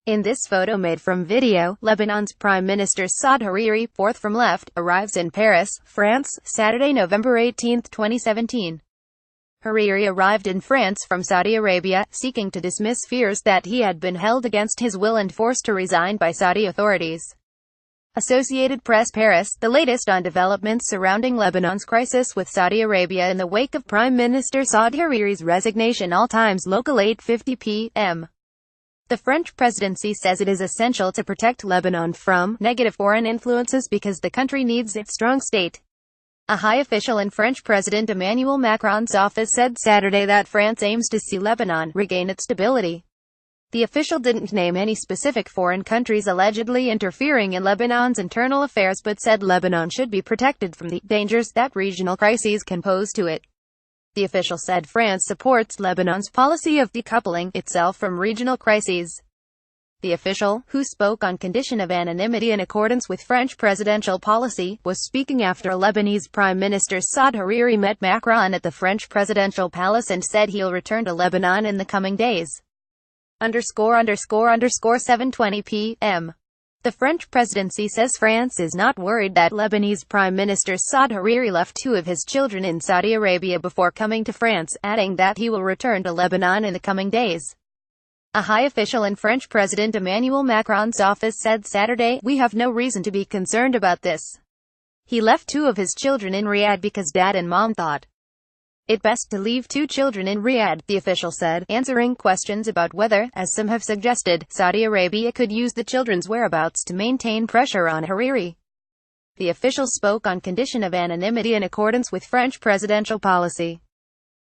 In this photo made from video, Lebanon's Prime Minister Saad Hariri, fourth from left, arrives in Paris, France, Saturday, November 18, 2017. Hariri arrived in France from Saudi Arabia, seeking to dismiss fears that he had been held against his will and forced to resign by Saudi authorities. Associated Press Paris, the latest on developments surrounding Lebanon's crisis with Saudi Arabia in the wake of Prime Minister Saad Hariri's resignation. All times local 8:50 p.m. The French presidency says it is essential to protect Lebanon from negative foreign influences because the country needs its strong state. A high official in French President Emmanuel Macron's office said Saturday that France aims to see Lebanon regain its stability. The official didn't name any specific foreign countries allegedly interfering in Lebanon's internal affairs but said Lebanon should be protected from the dangers that regional crises can pose to it. The official said France supports Lebanon's policy of decoupling itself from regional crises. The official, who spoke on condition of anonymity in accordance with French presidential policy, was speaking after Lebanese Prime Minister Saad Hariri met Macron at the French presidential palace and said he'll return to Lebanon in the coming days. 7:20 p.m. The French presidency says France is not worried that Lebanese Prime Minister Saad Hariri left two of his children in Saudi Arabia before coming to France, adding that he will return to Lebanon in the coming days. A high official in French President Emmanuel Macron's office said Saturday, "We have no reason to be concerned about this. He left two of his children in Riyadh because dad and mom thought it best to leave two children in Riyadh," the official said, answering questions about whether, as some have suggested, Saudi Arabia could use the children's whereabouts to maintain pressure on Hariri. The official spoke on condition of anonymity in accordance with French presidential policy.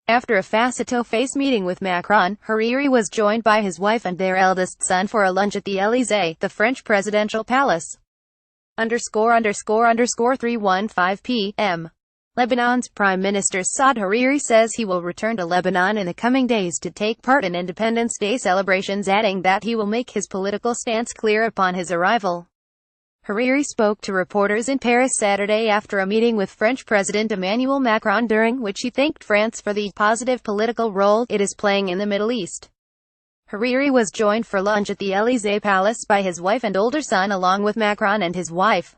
After a face-to-face meeting with Macron, Hariri was joined by his wife and their eldest son for a lunch at the Élysée, the French presidential palace. 3:15 p.m. Lebanon's Prime Minister Saad Hariri says he will return to Lebanon in the coming days to take part in Independence Day celebrations, adding that he will make his political stance clear upon his arrival. Hariri spoke to reporters in Paris Saturday after a meeting with French President Emmanuel Macron, during which he thanked France for the positive political role it is playing in the Middle East. Hariri was joined for lunch at the Élysée Palace by his wife and older son along with Macron and his wife.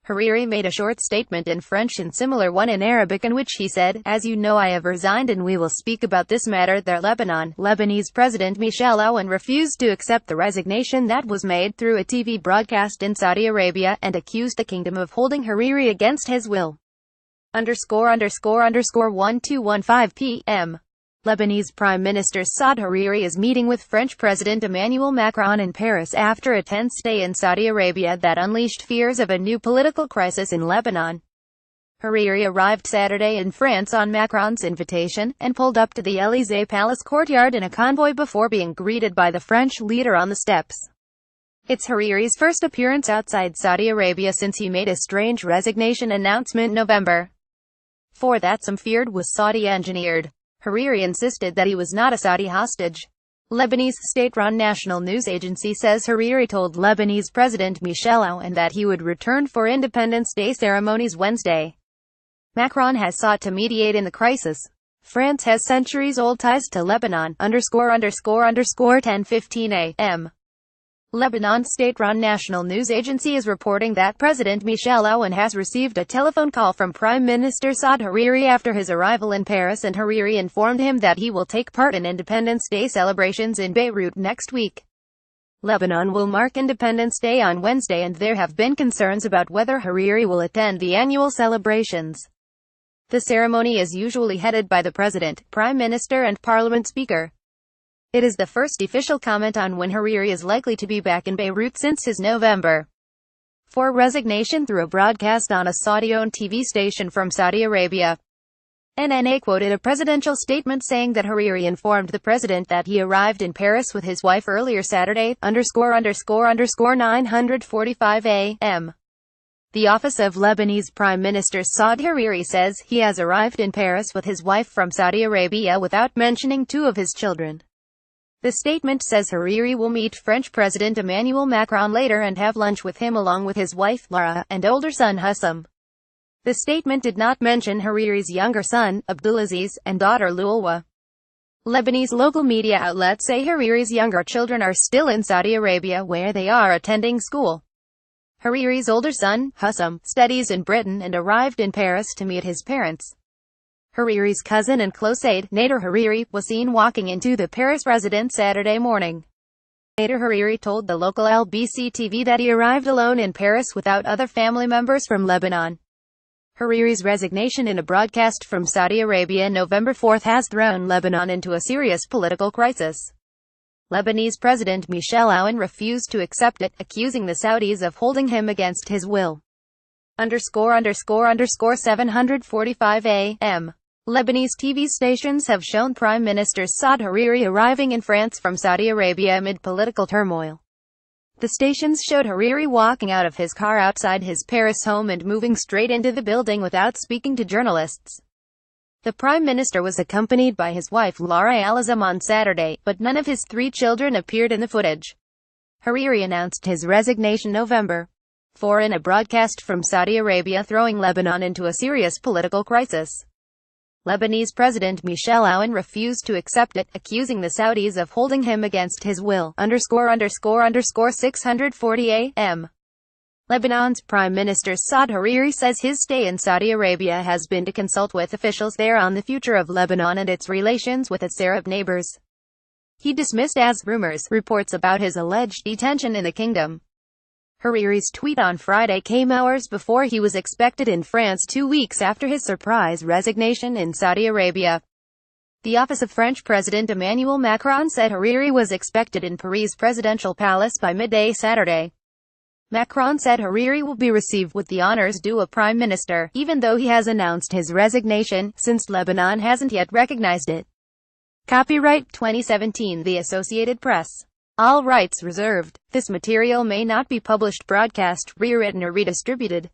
Hariri made a short statement in French and similar one in Arabic in which he said, "As you know, I have resigned and we will speak about this matter there." Lebanese President Michel Aoun refused to accept the resignation that was made through a TV broadcast in Saudi Arabia, and accused the kingdom of holding Hariri against his will. 12:15 p.m. Lebanese Prime Minister Saad Hariri is meeting with French President Emmanuel Macron in Paris after a tense stay in Saudi Arabia that unleashed fears of a new political crisis in Lebanon. Hariri arrived Saturday in France on Macron's invitation, and pulled up to the Élysée Palace courtyard in a convoy before being greeted by the French leader on the steps. It's Hariri's first appearance outside Saudi Arabia since he made a strange resignation announcement in November. For that some feared was Saudi-engineered. Hariri insisted that he was not a Saudi hostage. Lebanese state-run national news agency says Hariri told Lebanese President Michel Aoun that he would return for Independence Day ceremonies Wednesday. Macron has sought to mediate in the crisis. France has centuries-old ties to Lebanon. 10:15 a.m. Lebanon's state-run national news agency is reporting that President Michel Aoun has received a telephone call from Prime Minister Saad Hariri after his arrival in Paris, and Hariri informed him that he will take part in Independence Day celebrations in Beirut next week. Lebanon will mark Independence Day on Wednesday, and there have been concerns about whether Hariri will attend the annual celebrations. The ceremony is usually headed by the President, Prime Minister and Parliament Speaker. It is the first official comment on when Hariri is likely to be back in Beirut since his November 4 resignation through a broadcast on a Saudi-owned TV station from Saudi Arabia. NNA quoted a presidential statement saying that Hariri informed the president that he arrived in Paris with his wife earlier Saturday, 9:45 a.m. The office of Lebanese Prime Minister Saad Hariri says he has arrived in Paris with his wife from Saudi Arabia without mentioning two of his children. The statement says Hariri will meet French President Emmanuel Macron later and have lunch with him along with his wife, Lara, and older son Hussam. The statement did not mention Hariri's younger son, Abdulaziz, and daughter Lulwa. Lebanese local media outlets say Hariri's younger children are still in Saudi Arabia, where they are attending school. Hariri's older son, Hussam, studies in Britain and arrived in Paris to meet his parents. Hariri's cousin and close aide, Nader Hariri, was seen walking into the Paris residence Saturday morning. Nader Hariri told the local LBC TV that he arrived alone in Paris without other family members from Lebanon. Hariri's resignation in a broadcast from Saudi Arabia November 4 has thrown Lebanon into a serious political crisis. Lebanese President Michel Aoun refused to accept it, accusing the Saudis of holding him against his will. _745 AM. Lebanese TV stations have shown Prime Minister Saad Hariri arriving in France from Saudi Arabia amid political turmoil. The stations showed Hariri walking out of his car outside his Paris home and moving straight into the building without speaking to journalists. The Prime Minister was accompanied by his wife Lara Al-Azam on Saturday, but none of his 3 children appeared in the footage. Hariri announced his resignation November 4 in a broadcast from Saudi Arabia, throwing Lebanon into a serious political crisis. Lebanese President Michel Aoun refused to accept it, accusing the Saudis of holding him against his will. _640 AM. Lebanon's Prime Minister Saad Hariri says his stay in Saudi Arabia has been to consult with officials there on the future of Lebanon and its relations with its Arab neighbors. He dismissed as rumors reports about his alleged detention in the kingdom. Hariri's tweet on Friday came hours before he was expected in France 2 weeks after his surprise resignation in Saudi Arabia. The office of French President Emmanuel Macron said Hariri was expected in Paris' presidential palace by midday Saturday. Macron said Hariri will be received with the honors due a prime minister, even though he has announced his resignation, since Lebanon hasn't yet recognized it. Copyright 2017 The Associated Press. All rights reserved. This material may not be published, broadcast, rewritten or redistributed.